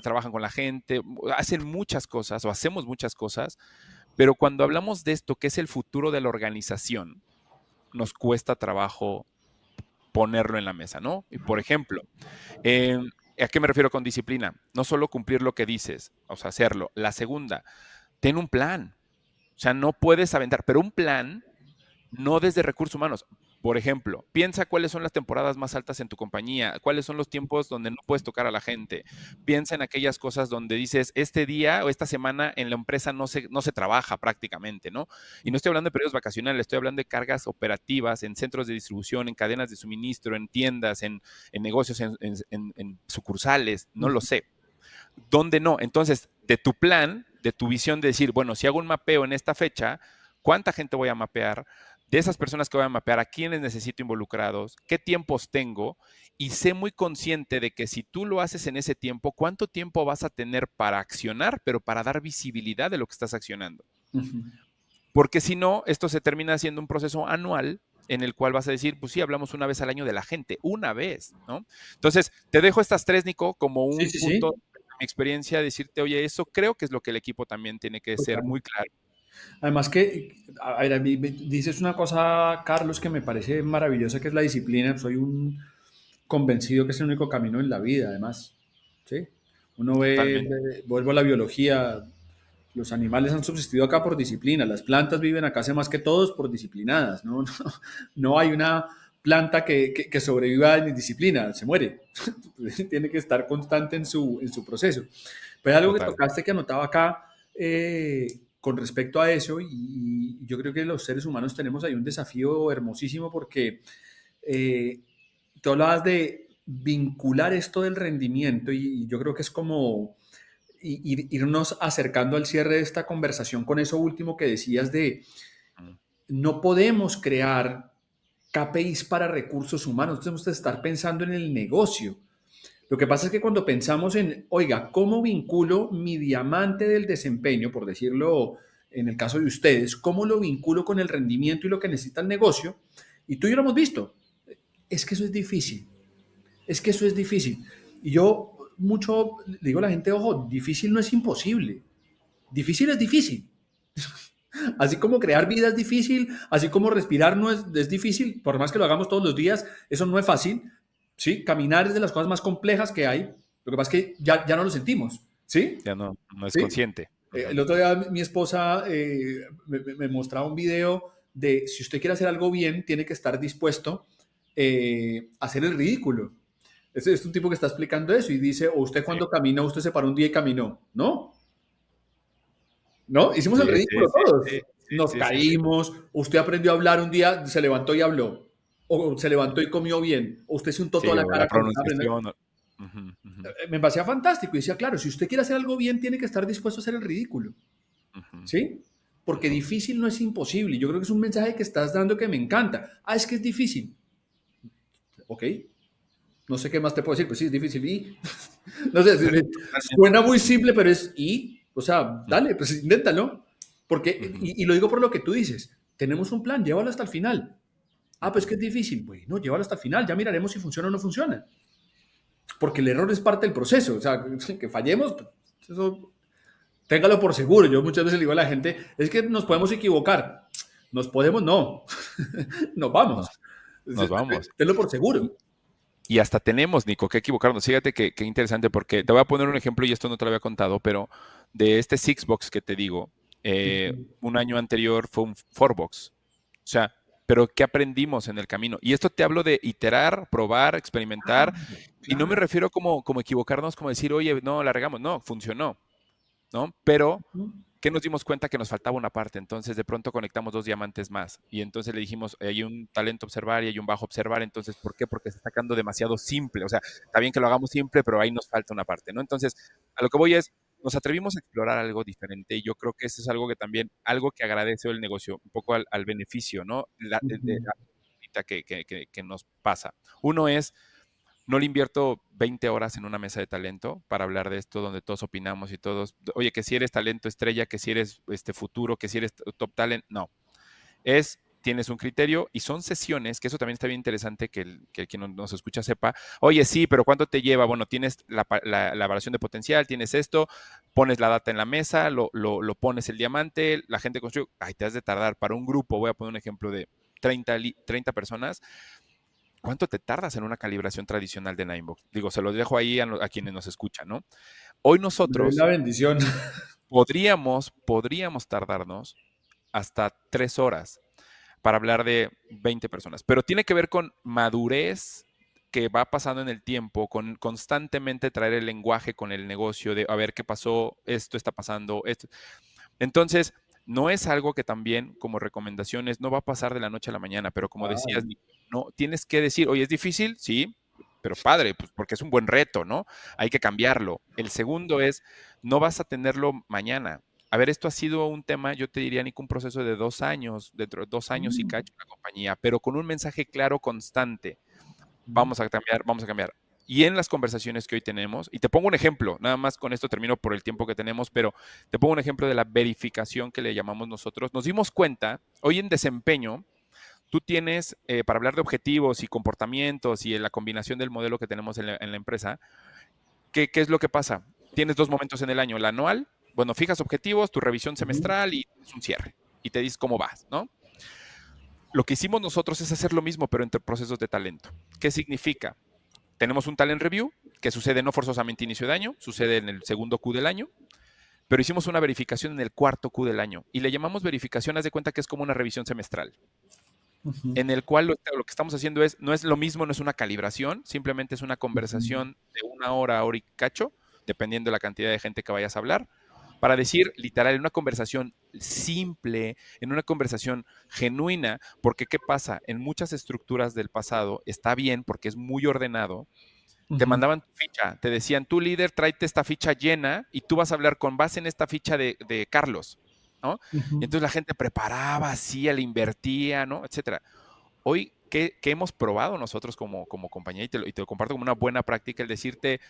Speaker 2: trabajan con la gente, hacen muchas cosas o hacemos muchas cosas, pero cuando hablamos de esto, que es el futuro de la organización, nos cuesta trabajo ponerlo en la mesa, ¿no? Y por ejemplo, eh, ¿a qué me refiero con disciplina? No solo cumplir lo que dices, o sea, hacerlo. La segunda, ten un plan. O sea, no puedes aventar, pero un plan no desde recursos humanos. Por ejemplo, piensa cuáles son las temporadas más altas en tu compañía, cuáles son los tiempos donde no puedes tocar a la gente. Piensa en aquellas cosas donde dices, este día o esta semana en la empresa no se trabaja prácticamente, ¿no? Y no estoy hablando de periodos vacacionales, estoy hablando de cargas operativas en centros de distribución, en cadenas de suministro, en tiendas, en negocios, en sucursales, no lo sé. ¿Dónde no? Entonces, de tu plan, de tu visión de decir, bueno, si hago un mapeo en esta fecha, ¿cuánta gente voy a mapear? De esas personas que voy a mapear, ¿a quiénes necesito involucrados? ¿Qué tiempos tengo? Y sé muy consciente de que si tú lo haces en ese tiempo, ¿cuánto tiempo vas a tener para accionar, pero para dar visibilidad de lo que estás accionando?
Speaker 1: Ujú.
Speaker 2: Porque si no, esto se termina siendo un proceso anual en el cual vas a decir, pues sí, hablamos una vez al año de la gente, una vez, ¿no? Entonces, te dejo estas tres, Nico, como
Speaker 1: Sí,
Speaker 2: un
Speaker 1: sí,
Speaker 2: punto
Speaker 1: sí.
Speaker 2: de mi experiencia, decirte, oye, eso creo que es lo que el equipo también tiene que ser
Speaker 1: Total.
Speaker 2: muy claro.
Speaker 1: Además que, a ver, a mí me dices una cosa, Carlos, que me parece maravillosa, que es la disciplina. Soy un convencido que es el único camino en la vida, además. ¿Sí? Uno
Speaker 2: Totalmente.
Speaker 1: vuelvo a la biología, los animales han subsistido acá por disciplina, las plantas viven acá hace más que todos por disciplinadas, ¿no? No hay una planta que sobreviva en disciplina, se muere. Tiene que estar constante en su proceso. Pero hay algo que
Speaker 2: Total.
Speaker 1: tocaste que anotaba acá con respecto a eso, y yo creo que los seres humanos tenemos ahí un desafío hermosísimo porque eh, tú hablabas de vincular esto del rendimiento y yo creo que es como irnos acercando al cierre de esta conversación con eso último que decías de
Speaker 2: Mm,
Speaker 1: no podemos crear KPIs para recursos humanos, tenemos que estar pensando en el negocio. Lo que pasa es que cuando pensamos en, oiga, ¿cómo vinculo mi diamante del desempeño, por decirlo en el caso de ustedes, cómo lo vinculo con el rendimiento y lo que necesita el negocio? Y tú y yo lo hemos visto. Es que eso es difícil. Es que eso es difícil. Y yo mucho le digo a la gente, ojo, difícil no es imposible. Difícil es difícil. Así como crear vida es difícil, así como respirar no es difícil, por más que lo hagamos todos los días, eso no es fácil. ¿Sí? Caminar es de las cosas más complejas que hay. Lo que pasa es que ya no lo sentimos. ¿Sí?
Speaker 2: ya no es
Speaker 1: ¿Sí?
Speaker 2: consciente.
Speaker 1: El
Speaker 2: Ujú.
Speaker 1: otro día mi esposa me mostraba un video de si usted quiere hacer algo bien, tiene que estar dispuesto a hacer el ridículo. Es un tipo que está explicando eso y dice, o usted
Speaker 2: Sí,
Speaker 1: cuando caminó, usted se paró un día y caminó. No, no, hicimos el
Speaker 2: sí, sí,
Speaker 1: ridículo
Speaker 2: sí,
Speaker 1: todos.
Speaker 2: sí,
Speaker 1: Nos
Speaker 2: sí, sí, sí.
Speaker 1: caímos, usted aprendió a hablar un día, se levantó y habló. O se levantó y comió bien. O usted se untó toda
Speaker 2: Sí,
Speaker 1: la
Speaker 2: o la
Speaker 1: cara cuando estaba aprendiendo.
Speaker 2: pronunciación. Ujú, ujú,
Speaker 1: Me parecía fantástico. Y decía, claro, si usted quiere hacer algo bien, tiene que estar dispuesto a hacer el ridículo.
Speaker 2: ujú,
Speaker 1: ¿Sí? Porque
Speaker 2: ujú.
Speaker 1: difícil no es imposible. Yo creo que es un mensaje que estás dando que me encanta. Ah, es que es difícil. Ok, no sé qué más te puedo decir, pues sí, es difícil. Y, no sé,
Speaker 2: Totalmente.
Speaker 1: suena muy simple, pero es y, o sea,
Speaker 2: Ujú,
Speaker 1: dale, pues inténtalo. Porque,
Speaker 2: ujú,
Speaker 1: y lo digo por lo que tú dices, tenemos un plan, llévalo hasta el final. Ah, pues
Speaker 2: ujú.
Speaker 1: que es difícil. Bueno, llévalo hasta el final, ya miraremos si funciona o no funciona. Porque el error es parte del proceso. O sea, que fallemos, pues, eso téngalo por seguro. Yo muchas veces le digo a la gente, es que nos podemos equivocar. Nos podemos, no. Nos
Speaker 2: No,
Speaker 1: vamos.
Speaker 2: nos vamos.
Speaker 1: Tenlo por
Speaker 2: Y,
Speaker 1: seguro.
Speaker 2: y hasta tenemos, Nico, que equivocarnos. Fíjate que interesante, porque te voy a poner un ejemplo y esto no te lo había contado, pero de este Sixbox que te digo, un año anterior fue un Fourbox. O sea, pero ¿qué aprendimos en el camino? Y esto te hablo de iterar, probar, experimentar,
Speaker 1: Claro,
Speaker 2: y no me
Speaker 1: claro.
Speaker 2: refiero como equivocarnos, como decir, oye, no, la regamos. No, funcionó, ¿no? Pero que nos dimos cuenta que nos faltaba una parte, entonces de pronto conectamos dos diamantes más y entonces le dijimos, hay un talento observar y hay un bajo observar, entonces ¿por qué? Porque se está sacando demasiado simple, o sea, está bien que lo hagamos simple, pero ahí nos falta una parte, ¿no? Entonces, a lo que voy es, nos atrevimos a explorar algo diferente y yo creo que eso es algo que también, algo que agradece el negocio, un poco al beneficio, ¿no? Ahorita que nos pasa. Uno es, no le invierto 20 horas en una mesa de talento para hablar de esto, donde todos opinamos y todos, oye, que si eres talento estrella, que si eres futuro, que si eres top talent, no. Es tienes un criterio y son sesiones, que eso también está bien interesante que quien nos escucha sepa, oye, sí, pero ¿cuánto te lleva? Bueno, tienes la evaluación de potencial, tienes esto, pones la data en la mesa, lo pones el diamante, la gente construye, ay, te has de tardar para un grupo, voy a poner un ejemplo de 30 personas, ¿cuánto te tardas en una calibración tradicional de Ninebox? Digo, se los dejo ahí a quienes nos escuchan, ¿no? Hoy
Speaker 1: Es
Speaker 2: nosotros
Speaker 1: la bendición.
Speaker 2: podríamos tardarnos hasta 3 horas para hablar de 20 personas, pero tiene que ver con madurez que va pasando en el tiempo, con constantemente traer el lenguaje con el negocio de a ver qué pasó, esto está pasando, esto. Entonces, no es algo que también como recomendaciones no va a pasar de la noche a la mañana, pero como decías, no tienes que decir, oye, ¿es difícil? Sí, pero padre, pues porque es un buen reto, ¿no? Hay que cambiarlo. El segundo es, no vas a tenerlo mañana. A ver, esto ha sido un tema, yo te diría, Nico, un proceso de 2 años, dentro de 2 años y cacho en la compañía, pero con un mensaje claro, constante. Vamos a cambiar, vamos a cambiar. Y en las conversaciones que hoy tenemos, y te pongo un ejemplo, nada más con esto termino por el tiempo que tenemos, pero te pongo un ejemplo de la verificación que le llamamos nosotros. Nos dimos cuenta, hoy en desempeño, tú tienes, para hablar de objetivos y comportamientos y en la combinación del modelo que tenemos en la empresa, ¿qué es lo que pasa? Tienes 2 momentos en el año, el anual, bueno, fijas objetivos, tu revisión semestral y es un cierre. Y te dices cómo vas, ¿no? Lo que hicimos nosotros es hacer lo mismo, pero entre procesos de talento. ¿Qué significa? Tenemos un talent review que sucede no forzosamente inicio de año, sucede en el segundo Q del año, pero hicimos una verificación en el cuarto Q del año y le llamamos verificación, haz de cuenta que es como una revisión semestral, en el cual lo que estamos haciendo no es lo mismo, no es una calibración, simplemente es una conversación de 1 hora, hora y cacho, dependiendo de la cantidad de gente que vayas a hablar, para decir, literal, en una conversación simple, en una conversación genuina, porque ¿qué pasa? En muchas estructuras del pasado está bien porque es muy ordenado, te mandaban tu ficha, te decían, tú líder, tráete esta ficha llena y tú vas a hablar con base en esta ficha de Carlos, ¿no? Y entonces la gente preparaba, hacía, le invertía, ¿no? Etcétera. Hoy, ¿qué hemos probado nosotros como compañía? Y te lo comparto como una buena práctica, el decirte,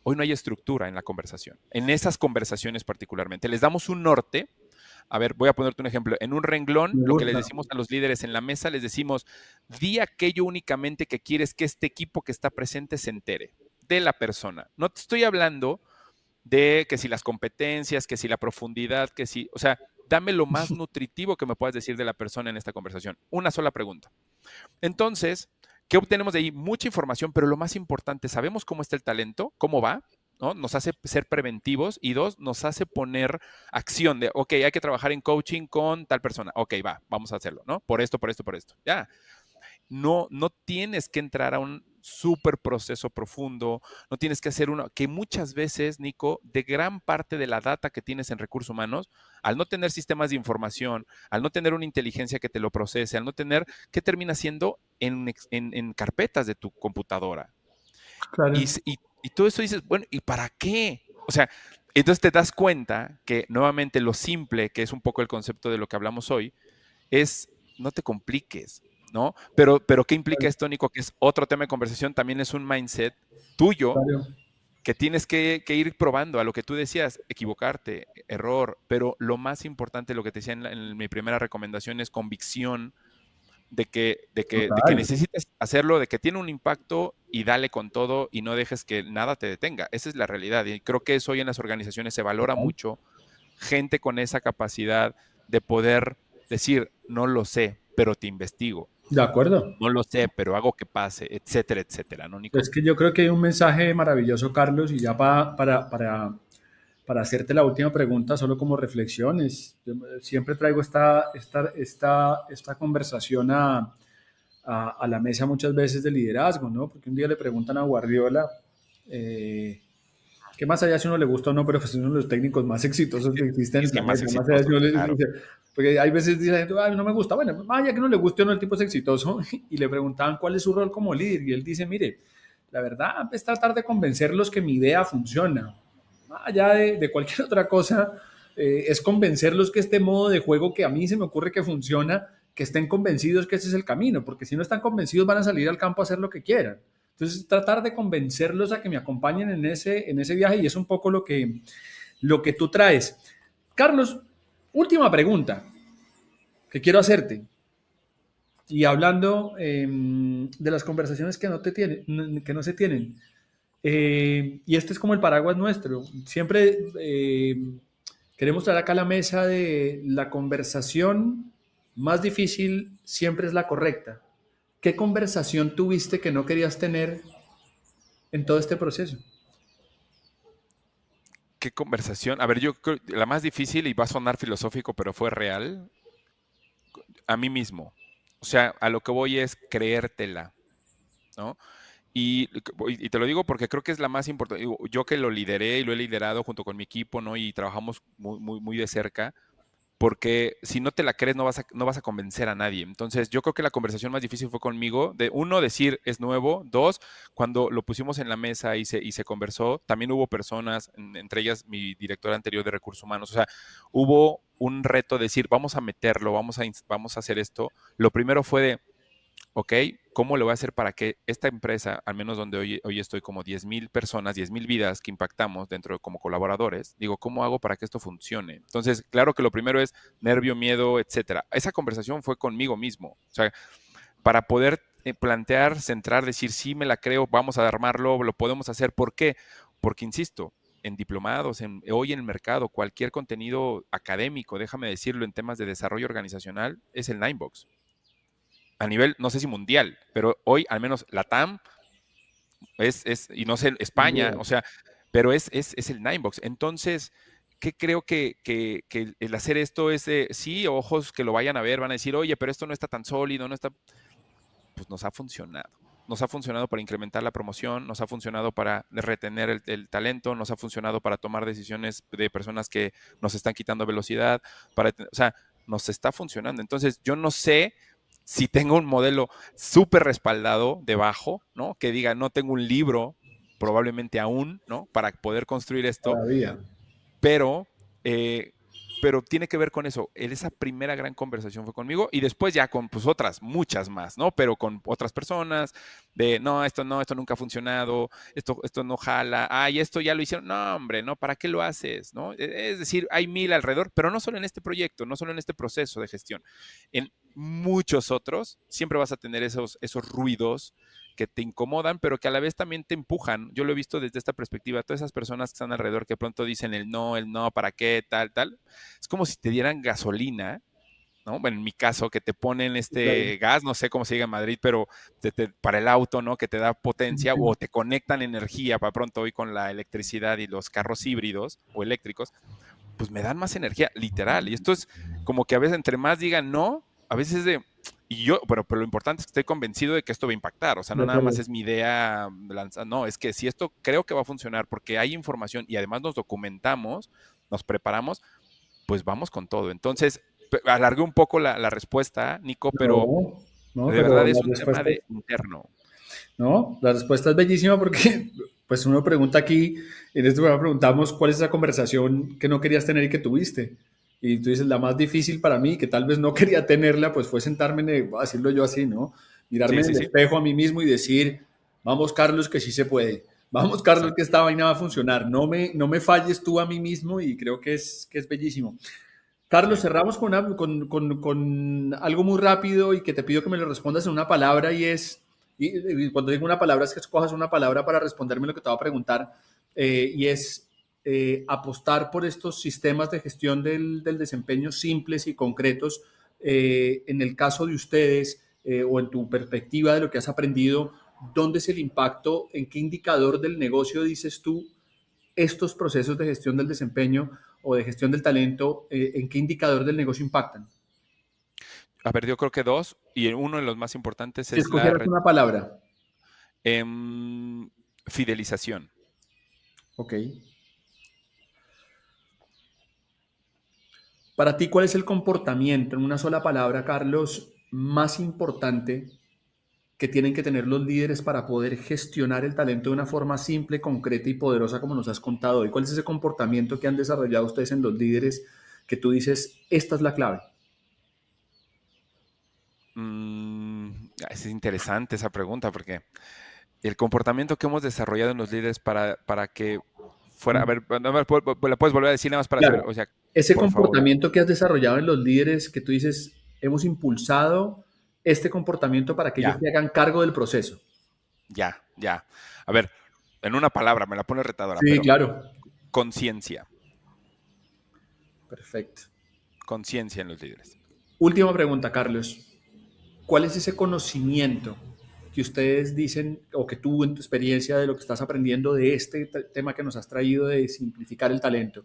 Speaker 2: hoy no hay estructura en la conversación, en esas conversaciones particularmente. Les damos un norte. A ver, voy a ponerte un ejemplo. En un renglón,
Speaker 1: Me
Speaker 2: lo que les
Speaker 1: gusta.
Speaker 2: decimos a los líderes en la mesa, les decimos, di aquello únicamente que quieres que este equipo que está presente se entere de la persona. No te estoy hablando de que si las competencias, que si la profundidad, que si, o sea, dame lo más nutritivo que me puedas decir de la persona en esta conversación. Una sola pregunta. Entonces, ¿qué obtenemos de ahí? Mucha información, pero lo más importante, sabemos cómo está el talento, cómo va, ¿no? Nos hace ser preventivos y dos, nos hace poner acción de, ok, hay que trabajar en coaching con tal persona. Ok, va, vamos a hacerlo, ¿no? Por esto, por esto, por esto. Ya. No tienes que entrar a un súper proceso profundo, no tienes que hacer uno, que muchas veces, Nico, de gran parte de la data que tienes en recursos humanos, al no tener sistemas de información, al no tener una inteligencia que te lo procese, al no tener, ¿qué termina siendo en carpetas de tu computadora?
Speaker 1: Claro.
Speaker 2: Y todo eso dices, bueno, ¿y para qué? O sea, entonces te das cuenta que nuevamente lo simple, que es un poco el concepto de lo que hablamos hoy, es no te compliques, ¿no? Pero ¿qué implica esto, Nico? Que es otro tema de conversación, también es un mindset tuyo
Speaker 1: Claro.
Speaker 2: que tienes que ir probando a lo que tú decías, equivocarte, error, pero lo más importante, lo que te decía en mi primera recomendación es convicción de que
Speaker 1: Total.
Speaker 2: necesitas hacerlo, de que tiene un impacto y dale con todo y no dejes que nada te detenga. Esa es la realidad y creo que eso hoy en las organizaciones se valora
Speaker 1: Total.
Speaker 2: mucho, gente con esa capacidad de poder decir, no lo sé, pero te investigo.
Speaker 1: De acuerdo.
Speaker 2: No lo sé, pero hago que pase, etcétera, etcétera, ¿no, Nico?
Speaker 1: Es que yo creo que hay un mensaje maravilloso, Carlos, y ya para hacerte la última pregunta, solo como reflexiones. Yo siempre traigo esta conversación a la mesa muchas veces de liderazgo, ¿no? Porque un día le preguntan a Guardiola, que más allá si uno le gusta o no, pero pues es uno de los técnicos más exitosos que existen en
Speaker 2: Es
Speaker 1: el
Speaker 2: que más
Speaker 1: planeta. Más allá si
Speaker 2: exitoso,
Speaker 1: uno
Speaker 2: claro.
Speaker 1: porque hay veces dice la gente, ay, no me gusta. Bueno, más allá que no le guste o no, el tipo es exitoso. Y le preguntaban cuál es su rol como líder. Y él dice, mire, la verdad es tratar de convencerlos que mi idea funciona. Más allá de cualquier otra cosa, es convencerlos que este modo de juego que a mí se me ocurre que funciona, que estén convencidos que ese es el camino. Porque si no están convencidos van a salir al campo a hacer lo que quieran. Entonces, tratar de convencerlos a que me acompañen en ese viaje y es un poco lo que tú traes. Carlos, última pregunta que quiero hacerte. Y hablando de las conversaciones que no se tienen, y este es como el paraguas nuestro, siempre queremos traer acá a la mesa de la conversación más difícil siempre es la correcta. ¿Qué conversación tuviste que no querías tener en todo este proceso?
Speaker 2: ¿Qué conversación? A ver, yo creo la más difícil, y va a sonar filosófico, pero fue real, a mí mismo. O sea, a lo que voy es creértela, ¿no? Y te lo digo porque creo que es la más importante. Yo que lo lideré y lo he liderado junto con mi equipo, ¿no? Y trabajamos muy, muy, muy de cerca, porque si no te la crees no vas a convencer a nadie. Entonces, yo creo que la conversación más difícil fue conmigo, de uno, decir es nuevo, dos, cuando lo pusimos en la mesa y se conversó, también hubo personas, entre ellas mi directora anterior de recursos humanos, o sea, hubo un reto de decir, vamos a meterlo, vamos a hacer esto. Lo primero fue de, ok, ¿cómo le voy a hacer para que esta empresa, al menos donde hoy estoy como 10,000 personas, 10,000 vidas que impactamos dentro de como colaboradores, digo, ¿cómo hago para que esto funcione? Entonces, claro que lo primero es nervio, miedo, etcétera. Esa conversación fue conmigo mismo, o sea, para poder plantear, centrar, decir, sí, me la creo, vamos a armarlo, lo podemos hacer. ¿Por qué? Porque, insisto, en diplomados, hoy en el mercado, cualquier contenido académico, déjame decirlo, en temas de desarrollo organizacional, es el Ninebox a nivel, no sé si mundial, pero hoy al menos la TAM y no sé,
Speaker 1: Sin
Speaker 2: España,
Speaker 1: duda.
Speaker 2: o sea, pero es el Ninebox. Entonces, ¿qué creo que el hacer esto es, sí, ojos que lo vayan a ver, van a decir, oye, pero esto no está tan sólido, no está, pues nos ha funcionado. Nos ha funcionado para incrementar la promoción, nos ha funcionado para retener el talento, nos ha funcionado para tomar decisiones de personas que nos están quitando velocidad, o sea, nos está funcionando. Entonces, yo no sé si tengo un modelo súper respaldado debajo, ¿no? Que diga, no tengo un libro, probablemente aún, ¿no? Para poder construir esto,
Speaker 1: Todavía.
Speaker 2: pero, eh, pero tiene que ver con eso. Esa primera gran conversación fue conmigo y después ya con pues otras, muchas más, ¿no? Pero con otras personas de, no, esto nunca ha funcionado, esto no jala, ay, esto ya lo hicieron, no, hombre, no, ¿para qué lo haces? ¿No? Es decir, hay 1,000 alrededor, pero no solo en este proyecto, no solo en este proceso de gestión. En muchos otros siempre vas a tener esos ruidos que te incomodan, pero que a la vez también te empujan. Yo lo he visto desde esta perspectiva, todas esas personas que están alrededor que pronto dicen el no, ¿para qué? Tal, tal. Es como si te dieran gasolina, ¿no? Bueno, en mi caso, que te ponen
Speaker 1: Claro.
Speaker 2: este gas, no sé cómo se diga en Madrid, pero para el auto, ¿no? Que te da potencia o te conectan energía para pronto hoy con la electricidad y los carros híbridos o eléctricos, pues me dan más energía, literal. Y esto es como que a veces entre más digan no, a veces es de, y yo, pero lo importante es que estoy convencido de que esto va a impactar, o sea,
Speaker 1: De
Speaker 2: no nada más
Speaker 1: acuerdo.
Speaker 2: es mi idea lanzada, no, es que si esto creo que va a funcionar porque hay información y además nos documentamos, nos preparamos, pues vamos con todo. Entonces, alargué un poco la respuesta, Nico, pero
Speaker 1: No, no,
Speaker 2: de
Speaker 1: pero
Speaker 2: verdad es un tema de interno.
Speaker 1: no, la respuesta es bellísima porque pues uno pregunta aquí, en este programa preguntamos cuál es esa conversación que no querías tener y que tuviste. Y tú dices, la más difícil para mí, que tal vez no quería tenerla, pues fue sentarme, voy a decirlo yo así, ¿no? Mirarme
Speaker 2: Sí,
Speaker 1: en
Speaker 2: sí,
Speaker 1: el
Speaker 2: sí,
Speaker 1: espejo a mí mismo y decir, vamos Carlos, que sí se puede. Vamos Carlos, que
Speaker 2: exacto.
Speaker 1: esta vaina va a funcionar. No me falles tú a mí mismo y creo que es bellísimo. Carlos,
Speaker 2: Sí.
Speaker 1: cerramos con algo muy rápido y que te pido que me lo respondas en una palabra y cuando digo una palabra es que escojas una palabra para responderme lo que te voy a preguntar, y es apostar por estos sistemas de gestión del desempeño simples y concretos. En el caso de ustedes, o en tu perspectiva de lo que has aprendido, ¿dónde es el impacto? ¿En qué indicador del negocio dices tú estos procesos de gestión del desempeño o de gestión del talento, en qué indicador del negocio impactan?
Speaker 2: A ver, yo creo que dos, y uno de los más importantes
Speaker 1: Si
Speaker 2: es la
Speaker 1: escogieras una palabra.
Speaker 2: fidelización.
Speaker 1: Ok. Para ti, ¿cuál es el comportamiento, en una sola palabra, Carlos, más importante que tienen que tener los líderes para poder gestionar el talento de una forma simple, concreta y poderosa como nos has contado hoy? ¿Cuál es ese comportamiento que han desarrollado ustedes en los líderes que tú dices, esta es la clave?
Speaker 2: Es interesante esa pregunta porque el comportamiento que hemos desarrollado en los líderes para que fuera, a ver, no la puedes volver a decir nada más para saber,
Speaker 1: Claro,
Speaker 2: o sea,
Speaker 1: ese
Speaker 2: por favor.
Speaker 1: comportamiento que has desarrollado en los líderes que tú dices, hemos impulsado, este comportamiento para que ellos
Speaker 2: Ya,
Speaker 1: se hagan cargo del proceso?
Speaker 2: ya, ya. A ver, en una palabra, me la pone retadora,
Speaker 1: Sí,
Speaker 2: pero
Speaker 1: claro.
Speaker 2: conciencia,
Speaker 1: Perfecto.
Speaker 2: conciencia en los líderes.
Speaker 1: Última pregunta, Carlos. ¿Cuál es ese conocimiento que ustedes dicen o que tú en tu experiencia de lo que estás aprendiendo de este tema que nos has traído de simplificar el talento?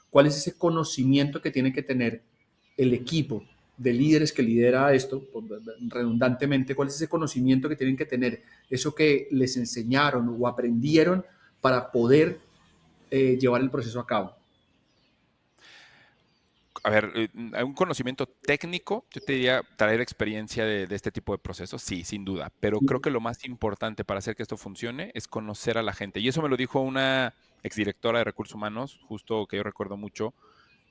Speaker 1: ¿Cuál es ese conocimiento que tiene que tener el equipo de líderes que lidera esto, redundantemente? ¿Cuál es ese conocimiento que tienen que tener? Eso que les enseñaron o aprendieron para poder llevar el proceso a cabo.
Speaker 2: A ver, un conocimiento técnico, yo te diría traer experiencia de este tipo de procesos, sí, sin duda, pero creo que lo más importante para hacer que esto funcione es conocer a la gente. Y eso me lo dijo una exdirectora de recursos humanos, justo que yo recuerdo mucho,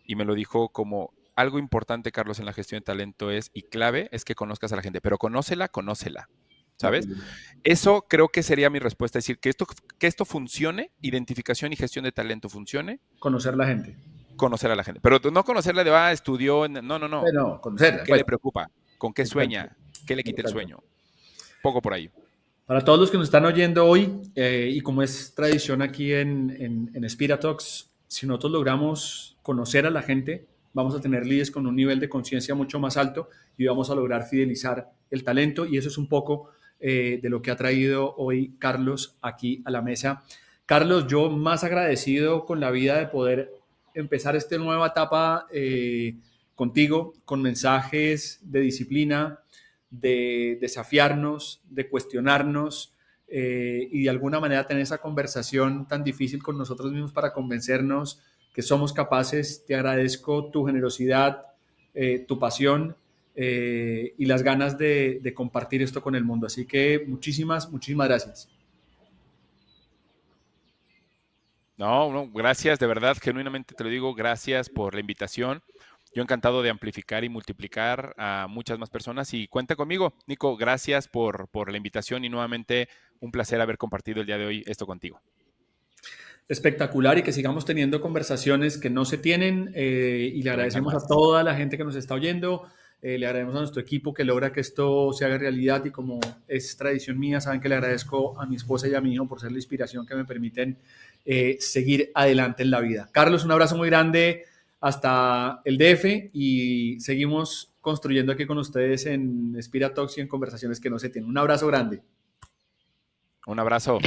Speaker 2: y me lo dijo como algo importante, Carlos, en la gestión de talento es, y clave, es que conozcas a la gente, pero conócela,
Speaker 1: Ok.
Speaker 2: ¿sabes? Eso creo que sería mi respuesta, es decir, que esto funcione, identificación y gestión de talento funcione,
Speaker 1: Conocer la gente.
Speaker 2: conocer a la gente. Pero no conocerla de, estudió, no, no, no.
Speaker 1: Bueno, conocerla,
Speaker 2: ¿Qué
Speaker 1: bueno,
Speaker 2: le preocupa? ¿Con qué
Speaker 1: exacto,
Speaker 2: sueña? ¿Qué le quita el
Speaker 1: exacto.
Speaker 2: sueño? Poco por ahí.
Speaker 1: Para todos los que nos están oyendo hoy, y como es tradición aquí en Spira Talks, si nosotros logramos conocer a la gente, vamos a tener líderes con un nivel de conciencia mucho más alto y vamos a lograr fidelizar el talento. Y eso es un poco de lo que ha traído hoy Carlos aquí a la mesa. Carlos, yo más agradecido con la vida de poder empezar esta nueva etapa contigo, con mensajes de disciplina, de desafiarnos, de cuestionarnos y de alguna manera tener esa conversación tan difícil con nosotros mismos para convencernos que somos capaces. Te agradezco tu generosidad, tu pasión y las ganas de compartir esto con el mundo. Así que muchísimas, muchísimas gracias.
Speaker 2: No, no, gracias, de verdad, genuinamente te lo digo, gracias por la invitación. Yo encantado de amplificar y multiplicar a muchas más personas y cuenta conmigo. Nico, gracias por la invitación y nuevamente un placer haber compartido el día de hoy esto contigo.
Speaker 1: Espectacular y que sigamos teniendo conversaciones que no se tienen y le
Speaker 2: Que vengan
Speaker 1: agradecemos a
Speaker 2: más.
Speaker 1: toda la gente que nos está oyendo, le agradecemos a nuestro equipo que logra que esto se haga realidad y como es tradición mía, saben que le agradezco a mi esposa y a mi hijo por ser la inspiración que me permiten seguir adelante en la vida. Carlos, un abrazo muy grande hasta el DF y seguimos construyendo aquí con ustedes en Spira Talks y en conversaciones que no se tienen. Un abrazo grande.
Speaker 2: Un abrazo.